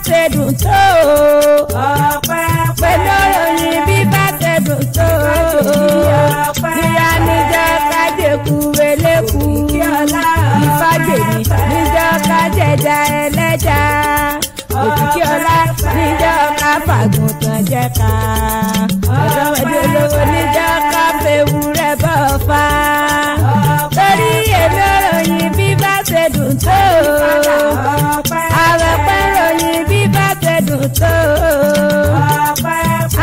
ṣe dùn tó pẹ̀lú ìròyìn bí bá ṣe dùn tó ìyá níjọ́ kájẹ̀kú eléku ìfàjèmí níjọ́ kájẹ̀dá ẹlẹ́jà òkìkí ọlá níjọ́ ká fàgùntàn jẹ́ ká ọ̀dọ́mọdé olówó níjọ́ ká fewúrẹ́ bọ́ fà torí èmi ròyìn bí bá ṣe dùn tó àwọn pẹ́ ròyìn bí bá ṣe dùn tó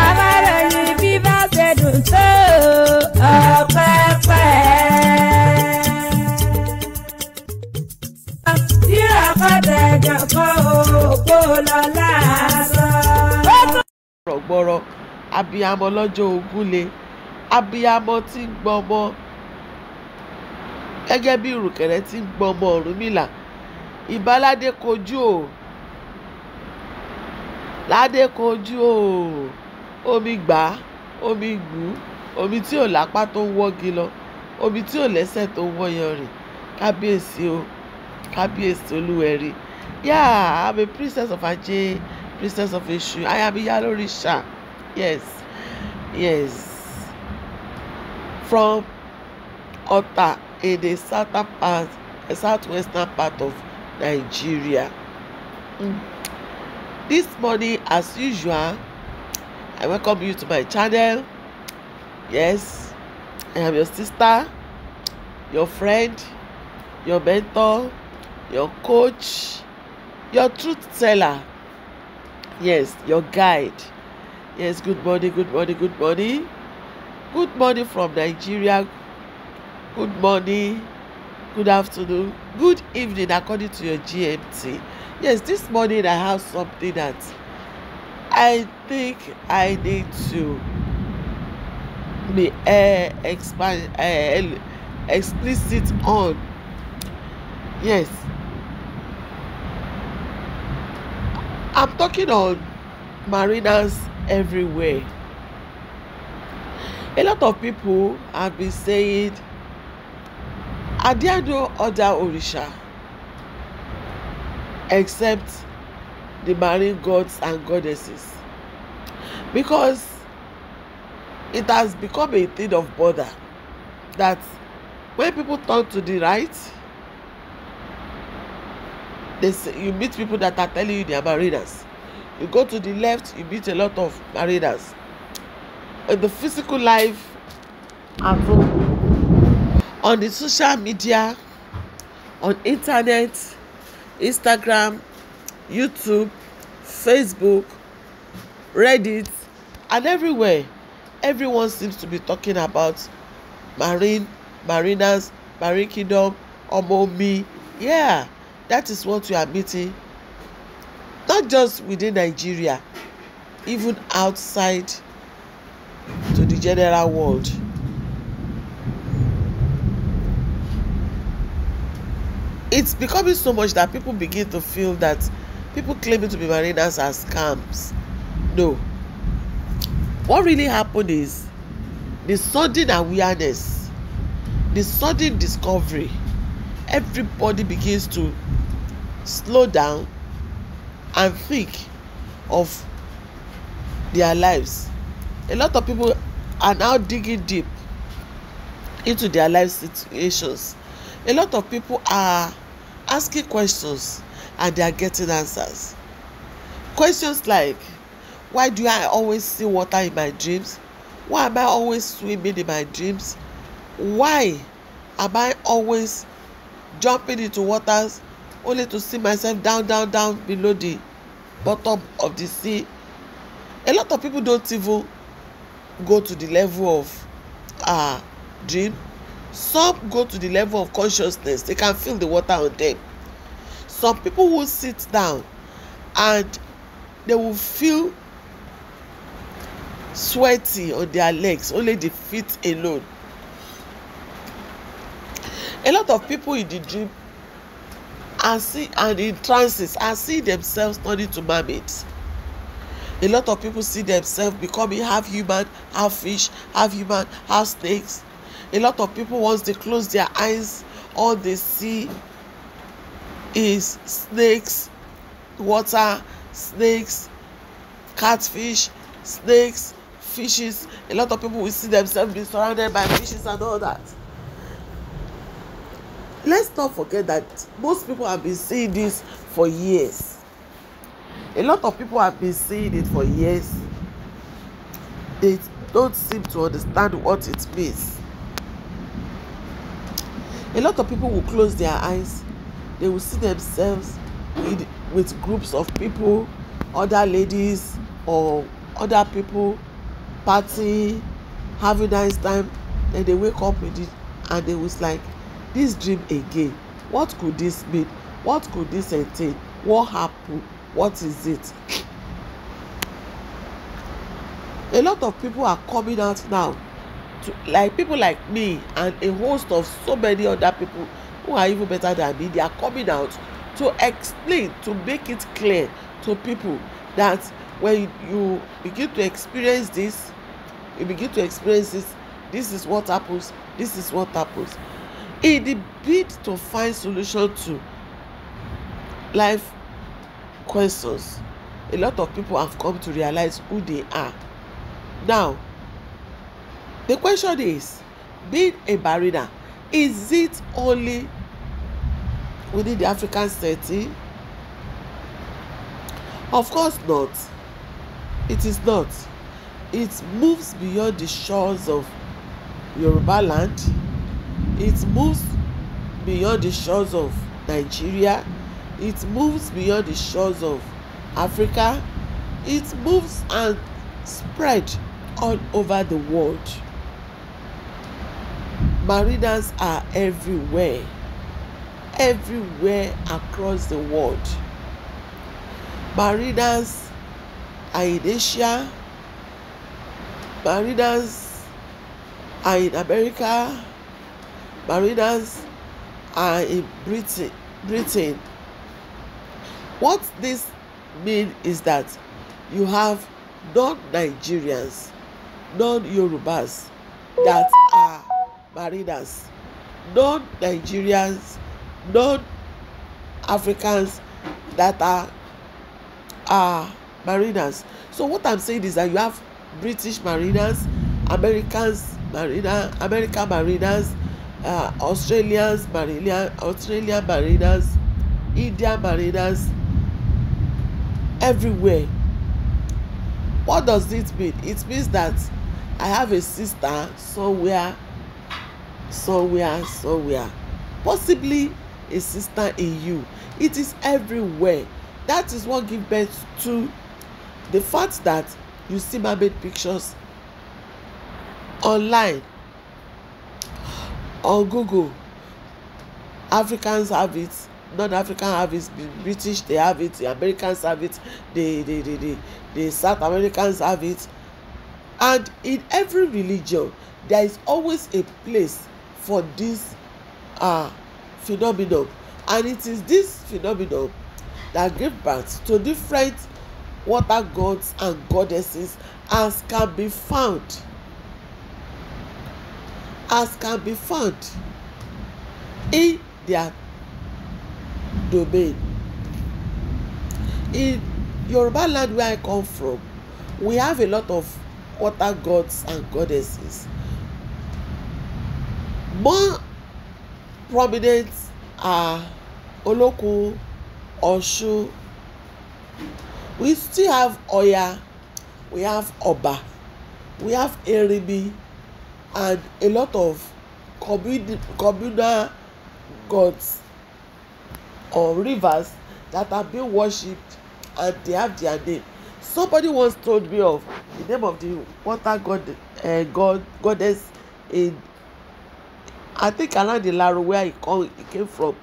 àwọn ròyìn bí bá ṣe dùn tó ọ̀pẹ́pẹ́. Tíra kọ́tẹ̀jọ kọ́ òpó lọ́la sọ. Gbọ̀rọ̀ abiyamọ lọ́jọ́ ogúnlé abiyamọ tí ń gbọmọ gẹ́gẹ́ bí ìrùkẹ̀rẹ̀ tí ń gbọmọ Ọ̀rúnmìlà ìbáládé kojú o ládé kojú o omi gbà omi gbù omi tí ò lápá tó ń wọ́gi lọ omi tí ò lẹ́sẹ̀ tó ń wọ́yan rìn kábíyèsí o kábíyèsí olúwẹ̀rí. Yeah, I'm a princess of Ajé, princess of Èṣù. I am Iyalorisa. Yes, yes. From Ọ̀tà in the southwestern part of Nigeria. This morning, as usual, I welcome you to my channel. Yes, I am your sister, your friend, your mentor, your coach, your truth teller. Yes, your guide. Yes, good morning, good morning, good morning. Good morning from Nigeria. Good morning, good afternoon, good evening according to your GMT. Yes, this morning I have something that I think I need to be explicit on. Yes, I'm talking on mariners everywhere. A lot of people have been saying, are there no other Orisha except the marine gods and goddesses? Because it has become a thing of bother that when people turn to the right, they say, you meet people that are telling you they are mariners. You go to the left, you meet a lot of mariners. In the physical life, at home, on the social media, on internet, Instagram, YouTube, Facebook, Reddit, and everywhere, everyone seems to be talking about mariners, marine kingdom, Omomi. Yeah, that is what we are meeting. Not just within Nigeria, even outside to the general world. It's becoming so much that people begin to feel that people claiming to be mariners are scams. No. What really happened is the sudden awareness, the sudden discovery. Everybody begins to slow down and think of their lives. A lot of people are now digging deep into their life situations. A lot of people are asking questions and they are getting answers. Questions like, why do I always see water in my dreams? Why am I always swimming in my dreams? Why am I always jumping into waters only to see myself down below the bottom of the sea? A lot of people don't even go to the level of dream. Some go to the level of consciousness. They can feel the water on them. Some people will sit down and they will feel sweaty on their legs, only the feet alone. A lot of people in the dream and in trances are seeing themselves turning to mermaids. A lot of people see themselves becoming half human, half fish, half human, half snakes. A lot of people, once they close their eyes, all they see is snakes, water, snakes, catfish, snakes, fishes. A lot of people will see themselves being surrounded by fishes and all that. Let's not forget that most people have been seeing this for years. A lot of people have been seeing it for years. They don't seem to understand what it means. A lot of people will close their eyes. They will see themselves with groups of people, other ladies or other people partying, having nice time. Then they wake up with it and they was like, this dream again. What could this mean? What could this entail? What happened? What is it? A lot of people are coming out now, like people like me and a host of so many other people who are even better than me. They are coming out to explain, to make it clear to people that when you begin to experience this, this is what happens, this is what happens. In the bid to find solution to life questions, a lot of people have come to realize who they are. Now, the question is, being a mariner, is it only within the African setting? Of course not. It is not. It moves beyond the shores of Yoruba land. It moves beyond the shores of Nigeria. It moves beyond the shores of Africa. It moves and spread all over the world. Mariners are everywhere across the world. Mariners are in Asia. Mariners are in America. Mariners are in Britain. What this means is that you have non-Nigerians, non-Yorubas that are mariners, non-Nigerians, non-Africans that are mariners. So what I'm saying is that you have British mariners, American mariners, Australian mariners, Indian mariners, everywhere. What does it mean? It means that I have a sister somewhere, possibly a sister in you. It is everywhere. That is what gives birth to the fact that you see mermaid pictures online, on Google. Africans have it, non-African have it, British they have it, the Americans have it, the South Americans have it. And in every religion there is always a place for this phenomenon, and it is this phenomenon that gives birth to different water gods and goddesses as can be found in their domain. In Yoruba land where I come from, we have a lot of water gods and goddesses. More prominent are Olokun, Osun. We still have Oya, we have Oba, we have Erimi, and a lot of communal gods or rivers that are being worshipped, and they have their name. Somebody once told me of the name of the water goddess in, I think, around the Ilaro where he came from.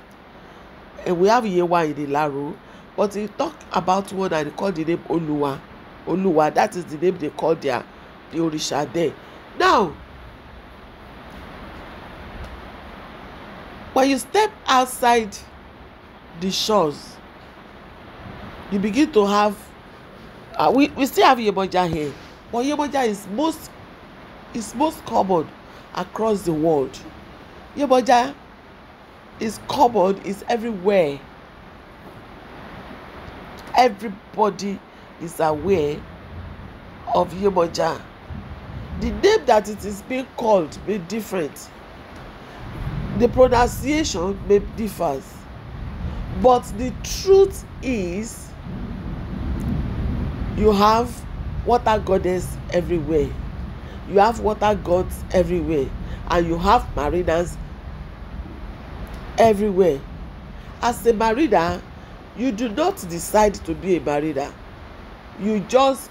And we have Yewa in the Ilaro, but he talked about one and he called the name Oluwa. That is the name they call the Orisha there. Now, when you step outside the shores, you begin to have we still have Yemoja here, but Yemoja is most common across the world. Yemoja is common, is everywhere. Everybody is aware of Yemoja. The name that it is being called may different. The pronunciation may differ. But the truth is, you have water goddess everywhere. You have water gods everywhere. And you have mariners everywhere. As a mariner, you do not decide to be a mariner. You just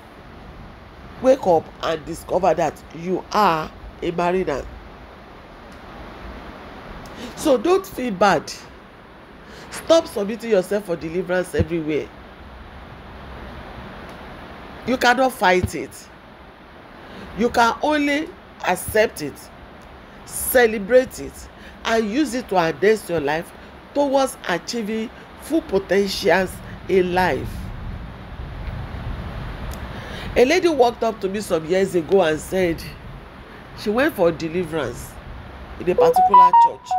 wake up and discover that you are a mariner. So don't feel bad. Stop submitting yourself for deliverance everywhere. You cannot fight it. You can only accept it, celebrate it, and use it to enhance your life towards achieving full potentials in life. A lady walked up to me some years ago and said she went for deliverance in a particular church.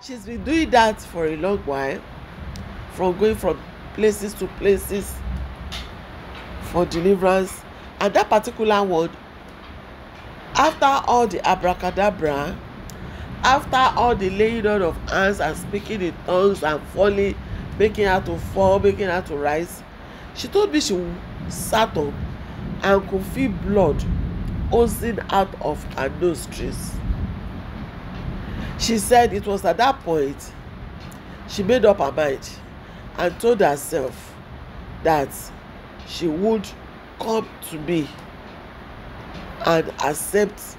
She's been doing that for a long while, from going from places to places for deliverance. And that particular one, after all the abracadabra, after all the laying on of hands and speaking in tongues and falling, making her to fall, making her to rise, she told me she sat up and could feel blood oozing out of her nostrils. She said it was at that point she made up her mind and told herself that she would come to me and accept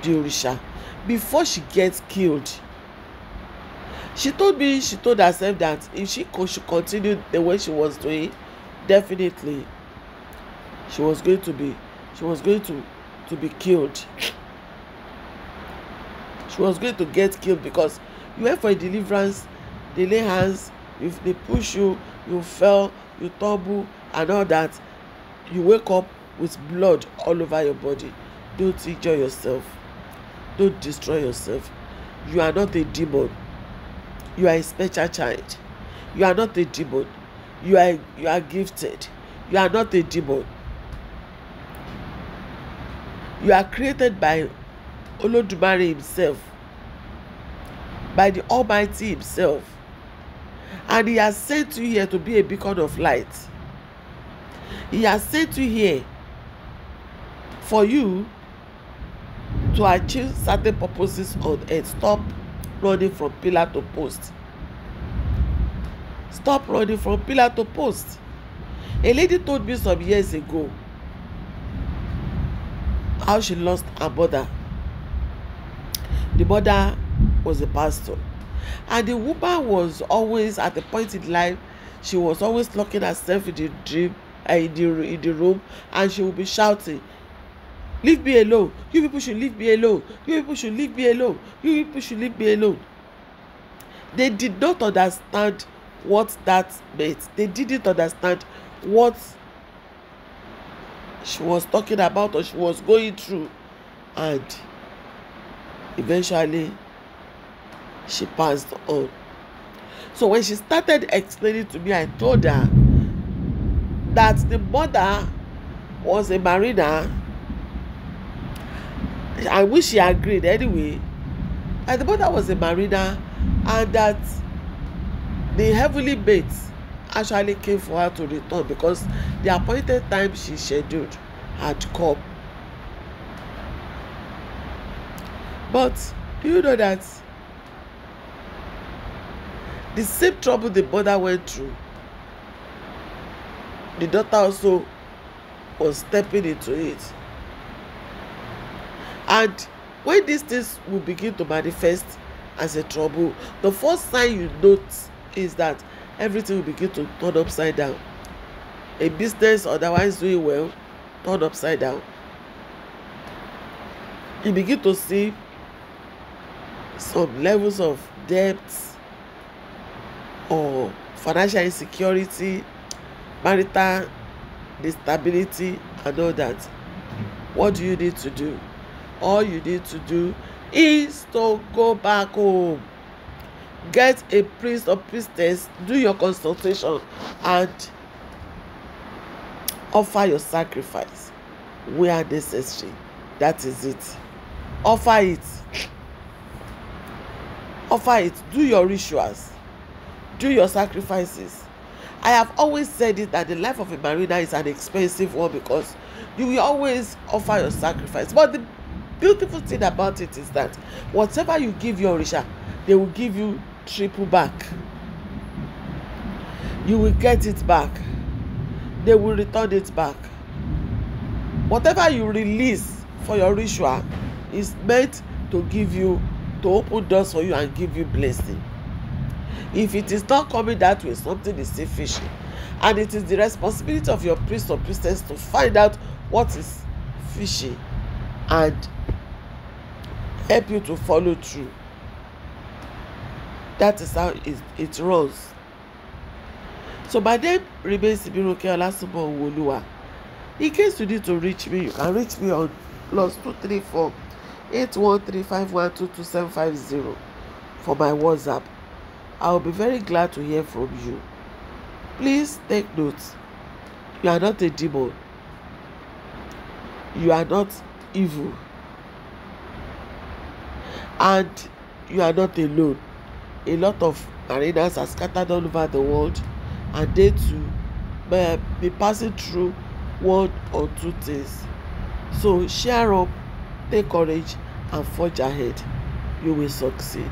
the Orisha before she gets killed. She told herself that if she should continue the way she was doing, definitely she was going to be killed. She was going to get killed because you went for a deliverance, they lay hands, if they push you, you fell, you tumble and all that. You wake up with blood all over your body. Don't injure yourself. Don't destroy yourself. You are not a demon. You are a special child. You are not a demon. You are gifted. You are not a demon. You are created by Olodumare himself, by the Almighty himself, and he has sent you here to be a beacon of light. He has sent you here for you to achieve certain purposes on earth. Stop running from pillar to post. Stop running from pillar to post. A lady told me some years ago how she lost her mother. The mother was a pastor, and the woman was always at a point in life, she was always locking herself in the dream, in the room, and she would be shouting, "Leave me alone, you people should leave me alone, you people should leave me alone, you people should leave me alone." They did not understand what that meant. They didn't understand what she was talking about or she was going through, and eventually she passed on. So when she started explaining to me, I told her that the mother was a mariner. I wish she agreed anyway. And the mother was a mariner, and that the heavenly mates actually came for her to return because the appointed time she scheduled had come. But do you know that the same trouble the mother went through, the daughter also was stepping into it? And when these things will begin to manifest as a trouble, the first sign you note is that everything will begin to turn upside down. A business otherwise doing well, turn upside down. You begin to see some levels of debt or financial insecurity, marital instability and all that. What do you need to do? All you need to do is to go back home. get a priest or priestess, do your consultation and offer your sacrifice where necessary. That is it. Offer it. Offer it. Do your rituals. Do your sacrifices. I have always said it that the life of a mariner is an expensive one because you will always offer your sacrifice. But the beautiful thing about it is that whatever you give your Orisha, they will give you triple back. You will get it back. They will return it back. Whatever you release for your ritual is meant to give you, to open doors for you and give you blessing. If it is not coming that way, something is still fishy. And it is the responsibility of your priest or priestess to find out what is fishy and help you to follow through. That is how it runs. So my name remains Ibiroke Olasubo Owoluwa. In case you need to reach me, you can reach me on +234 8135122750 for my WhatsApp. I will be very glad to hear from you. Please take note. You are not a demon. You are not evil. And you are not alone. A lot of mariners are scattered all over the world, and they too may be passing through one or two things. So share up, take courage, and forge ahead. You will succeed.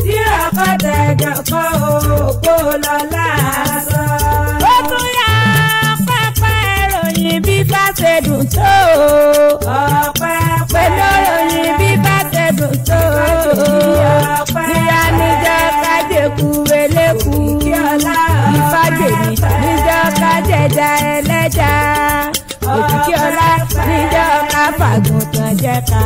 tí ọkọ tẹjọ kọ òkò lọ lásán. ó tún yá pẹ́pẹ́ ìròyìn bí bá ṣe dùn tó. ọpẹ́ pẹ̀lú ìròyìn bí bá ṣe dùn tó. ìyá níjọ́ kájẹ̀kú eléku. ìfàjèmí níjọ́ kájẹ̀dá ẹlẹ́jà. òkìkí ọlá níjọ́ káfàgùntàn jẹ́ ká.